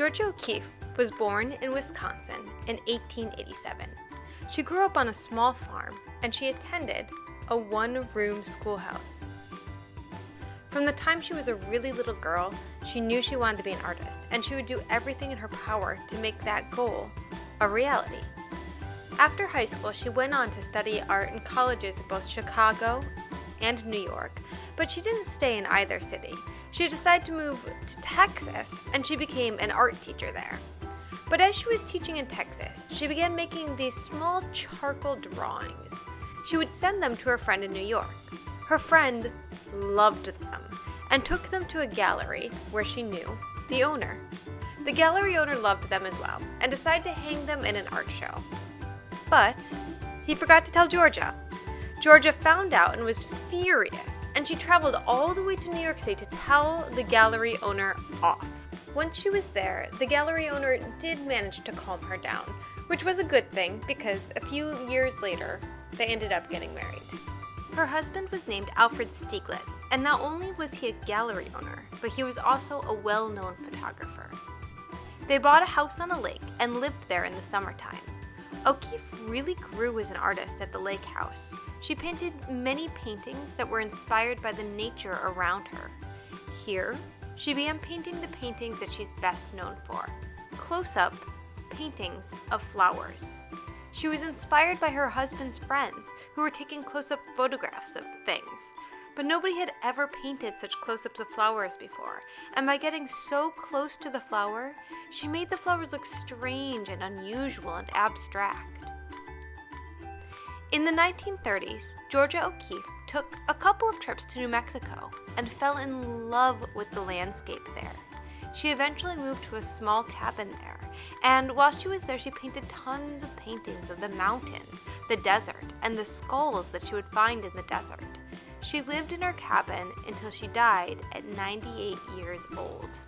Georgia O'Keeffe was born in Wisconsin in 1887. She grew up on a small farm and she attended a one-room schoolhouse. From the time she was a really little girl, she knew she wanted to be an artist, and she would do everything in her power to make that goal a reality. After high school, she went on to study art in colleges in both Chicago and New York, but she didn't stay in either city. She decided to move to Texas, and she became an art teacher there. But as she was teaching in Texas, she began making these small charcoal drawings. She would send them to her friend in New York. Her friend loved them and took them to a gallery where she knew the owner. The gallery owner loved them as well and decided to hang them in an art show. But he forgot to tell Georgia. Georgia found out and was furious, and she traveled all the way to New York City to tell the gallery owner off. Once she was there, the gallery owner did manage to calm her down, which was a good thing because a few years later, they ended up getting married. Her husband was named Alfred Stieglitz, and not only was he a gallery owner, but he was also a well-known photographer. They bought a house on a lake and lived there in the summertime. O'Keeffe really grew as an artist at the lake house. She painted many paintings that were inspired by the nature around her. Here, she began painting the paintings that she's best known for, close-up paintings of flowers. She was inspired by her husband's friends who were taking close-up photographs of things. But nobody had ever painted such close-ups of flowers before, and by getting so close to the flower, she made the flowers look strange and unusual and abstract. In the 1930s, Georgia O'Keeffe took a couple of trips to New Mexico and fell in love with the landscape there. She eventually moved to a small cabin there, and while she was there, she painted tons of paintings of the mountains, the desert, and the skulls that she would find in the desert. She lived in her cabin until she died at 98 years old.